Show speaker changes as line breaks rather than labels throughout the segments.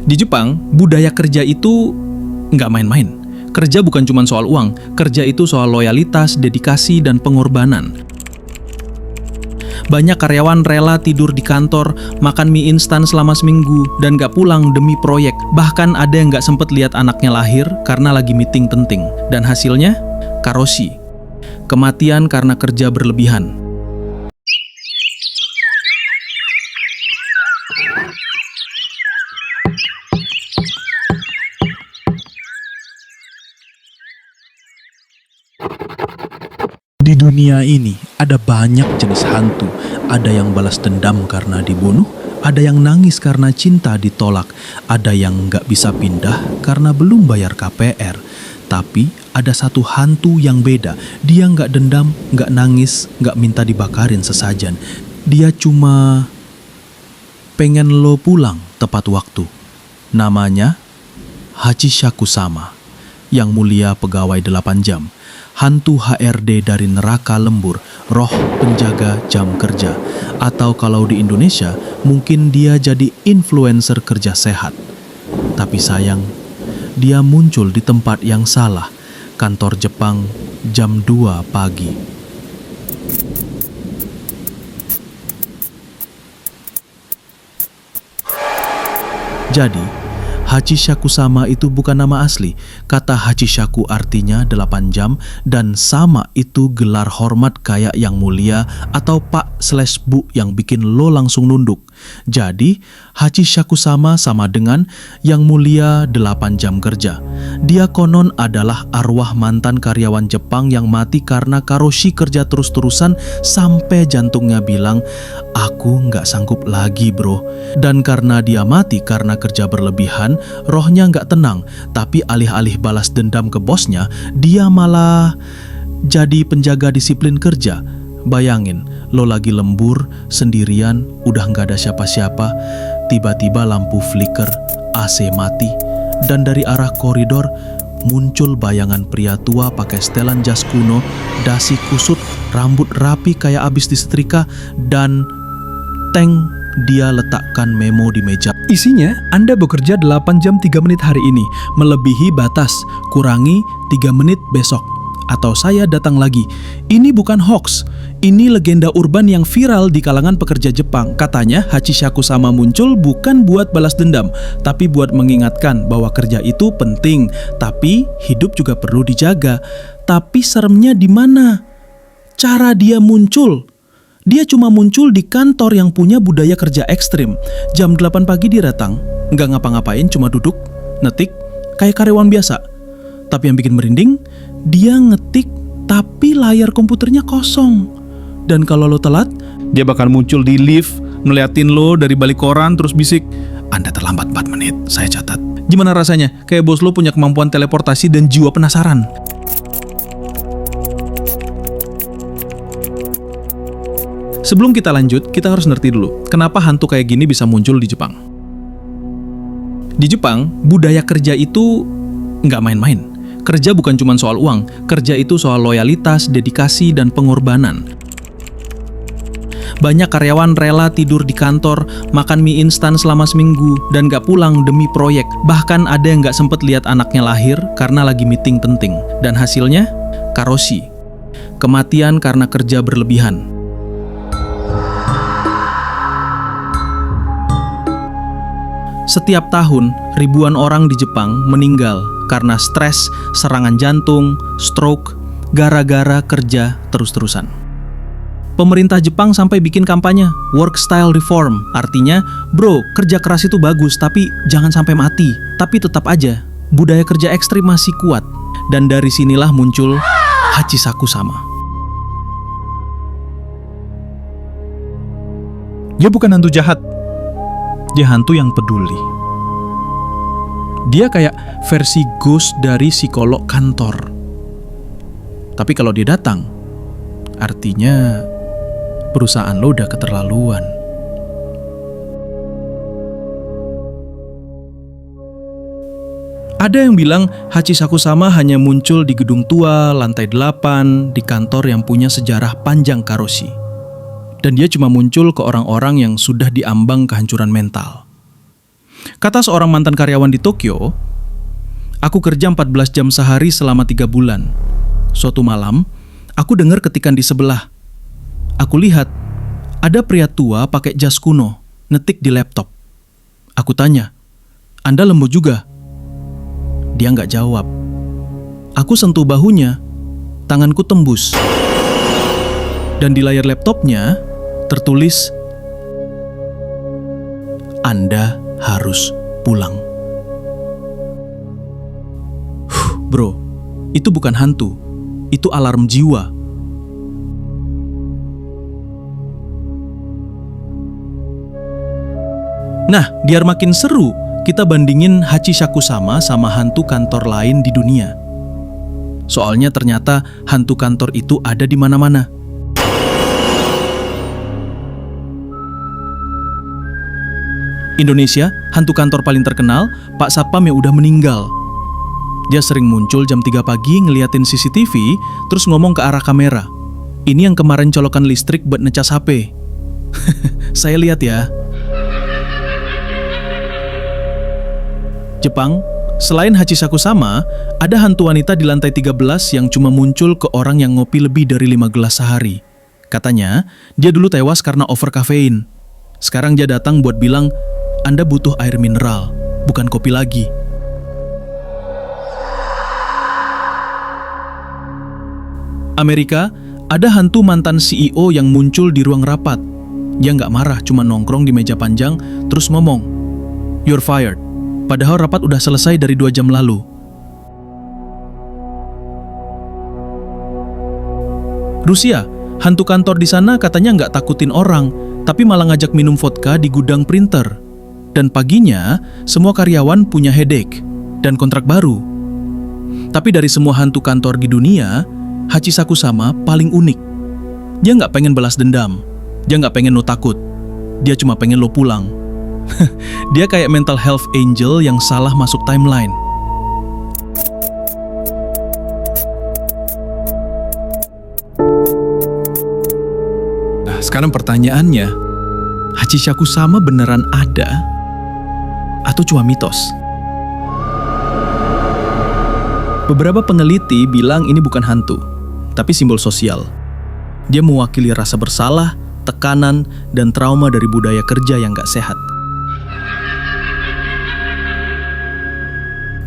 Di Jepang, budaya kerja itu nggak main-main. Kerja bukan cuma soal uang, kerja itu soal loyalitas, dedikasi, dan pengorbanan. Banyak karyawan rela tidur di kantor, makan mie instan selama seminggu, dan nggak pulang demi proyek. Bahkan ada yang nggak sempet lihat anaknya lahir karena lagi meeting penting. Dan hasilnya, karoshi. Kematian karena kerja berlebihan.
Di dunia ini ada banyak jenis hantu. Ada yang balas dendam karena dibunuh, ada yang nangis karena cinta ditolak, ada yang nggak bisa pindah karena belum bayar KPR. Tapi ada satu hantu yang beda. Dia nggak dendam, nggak nangis, nggak minta dibakarin sesajen. Dia cuma pengen lo pulang tepat waktu. Namanya Hachishaku-sama, yang mulia pegawai 8 jam. Hantu HRD dari neraka lembur, roh penjaga jam kerja. Atau kalau di Indonesia, mungkin dia jadi influencer kerja sehat. Tapi sayang, dia muncul di tempat yang salah, kantor Jepang jam 2 pagi. Jadi, Hachishaku-sama itu bukan nama asli. Kata Hachishaku artinya 8 jam dan sama itu gelar hormat kayak yang mulia atau Pak/Bu yang bikin lo langsung nunduk. Jadi, Hachishaku-sama sama dengan yang mulia 8 jam kerja. Dia konon adalah arwah mantan karyawan Jepang yang mati karena karoshi kerja terus-terusan sampai jantungnya bilang, "Aku nggak sanggup lagi bro." Dan karena dia mati karena kerja berlebihan, rohnya nggak tenang. Tapi alih-alih balas dendam ke bosnya, dia malah jadi penjaga disiplin kerja. Bayangin, lo lagi lembur, sendirian, udah nggak ada siapa-siapa, tiba-tiba lampu flicker, AC mati, dan dari arah koridor muncul bayangan pria tua pakai setelan jas kuno, dasi kusut, rambut rapi kayak abis disetrika, dan teng dia letakkan memo di meja.
Isinya, Anda bekerja 8 jam 3 menit hari ini, melebihi batas, kurangi 3 menit besok. Atau saya datang lagi. Ini bukan hoax, ini legenda urban yang viral di kalangan pekerja Jepang. Katanya Hachishaku-sama muncul bukan buat balas dendam, tapi buat mengingatkan bahwa kerja itu penting, tapi hidup juga perlu dijaga. Tapi seremnya di mana? Cara dia muncul. Dia cuma muncul di kantor yang punya budaya kerja ekstrim. Jam 8 pagi dia datang, nggak ngapa-ngapain, cuma duduk, ngetik, kayak karyawan biasa. Tapi yang bikin merinding, dia ngetik tapi layar komputernya kosong. Dan kalau lo telat, dia bakal muncul di lift, ngeliatin lo dari balik koran terus bisik, "Anda terlambat 4 menit, saya catat." Gimana rasanya? Kayak bos lo punya kemampuan teleportasi dan jiwa penasaran. Sebelum kita lanjut, kita harus ngerti dulu, kenapa hantu kayak gini bisa muncul di Jepang. Di Jepang, budaya kerja itu nggak main-main. Kerja bukan cuma soal uang, kerja itu soal loyalitas, dedikasi, dan pengorbanan. Banyak karyawan rela tidur di kantor, makan mie instan selama seminggu, dan nggak pulang demi proyek. Bahkan ada yang nggak sempet lihat anaknya lahir karena lagi meeting penting. Dan hasilnya, karoshi. Kematian karena kerja berlebihan. Setiap tahun, ribuan orang di Jepang meninggal karena stres, serangan jantung, stroke, gara-gara kerja terus-terusan. Pemerintah Jepang sampai bikin kampanye work style reform. Artinya, bro, kerja keras itu bagus, tapi jangan sampai mati. Tapi tetap aja, budaya kerja ekstrim masih kuat. Dan dari sinilah muncul Hachishaku-sama. Dia bukan hantu jahat. Dia hantu yang peduli. Dia kayak versi ghost dari psikolog kantor. Tapi kalau dia datang, artinya perusahaan lo udah keterlaluan. Ada yang bilang Hachishaku-sama hanya muncul di gedung tua, lantai 8, di kantor yang punya sejarah panjang karoshi. Dan dia cuma muncul ke orang-orang yang sudah diambang kehancuran mental. Kata seorang mantan karyawan di Tokyo, aku kerja 14 jam sehari selama 3 bulan. Suatu malam, aku dengar ketikan di sebelah. Aku lihat, ada pria tua pakai jas kuno, ngetik di laptop. Aku tanya, "Anda lembu juga?" Dia nggak jawab. Aku sentuh bahunya, tanganku tembus. Dan di layar laptopnya tertulis, "Anda harus pulang." Bro, itu bukan hantu, itu alarm jiwa. Nah, biar makin seru, kita bandingin Hachishaku-sama sama hantu kantor lain di dunia. Soalnya ternyata hantu kantor itu ada di mana-mana. Indonesia, hantu kantor paling terkenal, Pak Satpam yang udah meninggal. Dia sering muncul jam 3 pagi ngeliatin CCTV, terus ngomong ke arah kamera. Ini yang kemarin colokan listrik buat ngecas HP. Saya lihat ya. Jepang, selain Hachishaku-sama, ada hantu wanita di lantai 13 yang cuma muncul ke orang yang ngopi lebih dari 5 gelas sehari. Katanya, dia dulu tewas karena over kafein. Sekarang dia datang buat bilang, Anda butuh air mineral, bukan kopi lagi. Amerika, ada hantu mantan CEO yang muncul di ruang rapat. Dia nggak marah, cuma nongkrong di meja panjang, terus ngomong, "You're fired." Padahal rapat udah selesai dari 2 jam lalu. Rusia, hantu kantor di sana katanya nggak takutin orang, tapi malah ngajak minum vodka di gudang printer. Dan paginya, semua karyawan punya headache dan kontrak baru. Tapi dari semua hantu kantor di dunia, Hachishaku-sama paling unik. Dia nggak pengen balas dendam, dia nggak pengen lo takut, dia cuma pengen lo pulang. Dia kayak mental health angel yang salah masuk timeline. Nah, sekarang pertanyaannya, Hachishaku-sama beneran ada atau cuma mitos? Beberapa peneliti bilang ini bukan hantu, tapi simbol sosial. Dia mewakili rasa bersalah, tekanan, dan trauma dari budaya kerja yang gak sehat.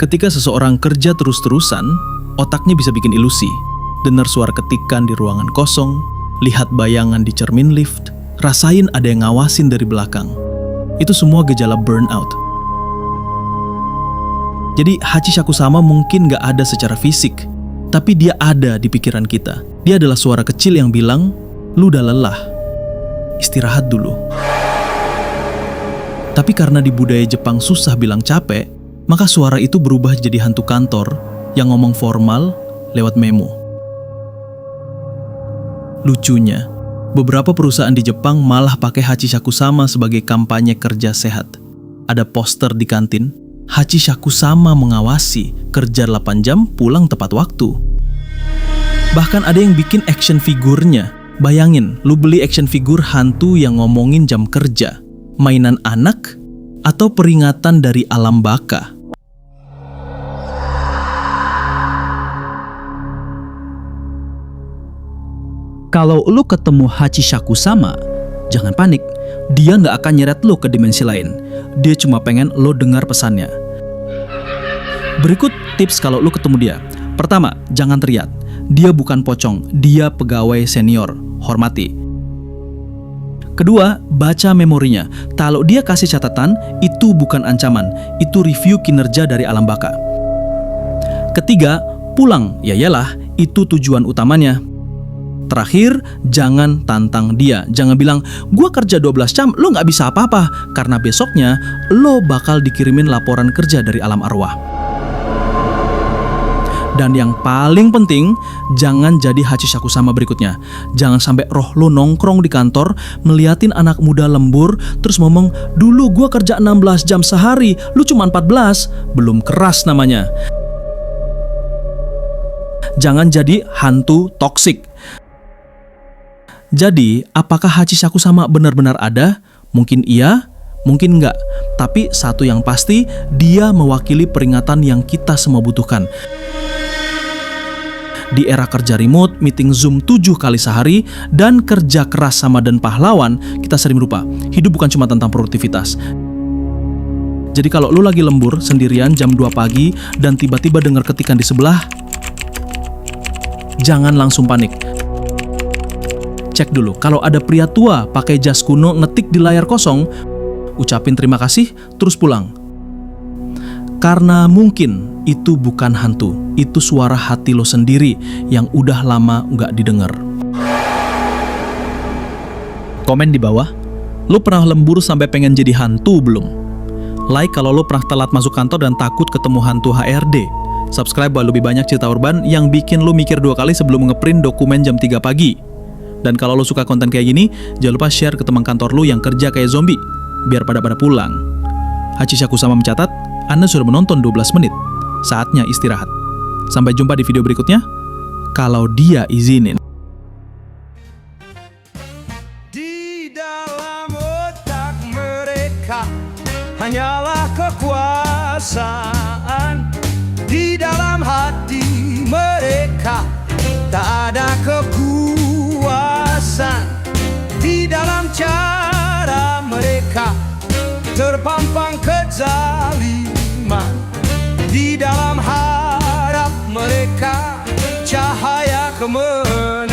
Ketika seseorang kerja terus-terusan, otaknya bisa bikin ilusi. Dengar suara ketikan di ruangan kosong, lihat bayangan di cermin lift, rasain ada yang ngawasin dari belakang. Itu semua gejala burnout. Jadi Hachishaku-sama mungkin gak ada secara fisik, tapi dia ada di pikiran kita. Dia adalah suara kecil yang bilang, "Lu udah lelah, istirahat dulu." Tapi karena di budaya Jepang susah bilang capek, maka suara itu berubah jadi hantu kantor yang ngomong formal lewat memo. Lucunya, beberapa perusahaan di Jepang malah pakai Hachishaku-sama sebagai kampanye kerja sehat. Ada poster di kantin, Hachishaku-sama mengawasi, kerja 8 jam, pulang tepat waktu. Bahkan ada yang bikin action figurnya. Bayangin, lu beli action figure hantu yang ngomongin jam kerja, mainan anak, atau peringatan dari alam baka.
Kalau lu ketemu Hachishaku-sama, jangan panik. Dia nggak akan nyeret lu ke dimensi lain. Dia cuma pengen lu dengar pesannya. Berikut tips kalau lu ketemu dia. Pertama, jangan teriak. Dia bukan pocong, dia pegawai senior. Hormati. Kedua, baca memorinya. Kalau dia kasih catatan, itu bukan ancaman. Itu review kinerja dari alam baka. Ketiga, pulang. Ya iyalah, itu tujuan utamanya. Terakhir, jangan tantang dia. Jangan bilang, gua kerja 12 jam, lo gak bisa apa-apa. Karena besoknya, lo bakal dikirimin laporan kerja dari alam arwah. Dan yang paling penting, jangan jadi Hachishaku-sama berikutnya. Jangan sampai roh lo nongkrong di kantor, ngeliatin anak muda lembur, terus ngomong, dulu gua kerja 16 jam sehari, lu cuma 14. Belum keras namanya. Jangan jadi hantu toksik. Jadi, apakah Hachishaku-sama benar-benar ada? Mungkin iya,
Mungkin enggak, tapi satu yang pasti, dia mewakili peringatan yang kita semua butuhkan. Di era kerja remote, meeting Zoom 7 kali sehari, dan kerja keras sama dan pahlawan, kita sering lupa, hidup bukan cuma tentang produktivitas. Jadi kalau lu lagi lembur sendirian jam 2 pagi dan tiba-tiba dengar ketikan di sebelah, jangan langsung panik. Cek dulu, kalau ada pria tua pakai jas kuno ngetik di layar kosong, ucapin terima kasih, terus pulang. Karena mungkin itu bukan hantu, itu suara hati lo sendiri yang udah lama nggak didengar.
Komen di bawah, lo pernah lembur sampai pengen jadi hantu belum? Like kalau lo pernah telat masuk kantor dan takut ketemu hantu HRD. Subscribe buat lebih banyak cerita urban yang bikin lo mikir 2 kali sebelum ngeprint dokumen jam 3 pagi. Dan kalau lo suka konten kayak gini, jangan lupa share ke teman kantor lo yang kerja kayak zombie, biar pada pulang. Hachishaku sama mencatat, Anda sudah menonton 12 menit. Saatnya istirahat. Sampai jumpa di video berikutnya, kalau dia izinin.
Di dalam otak mereka hanyalah kekuasaan. Di dalam hati mereka tak ada kekuasaan. Di dalam cara mereka terpampang kezaliman. Di dalam harap mereka cahaya kemenangan.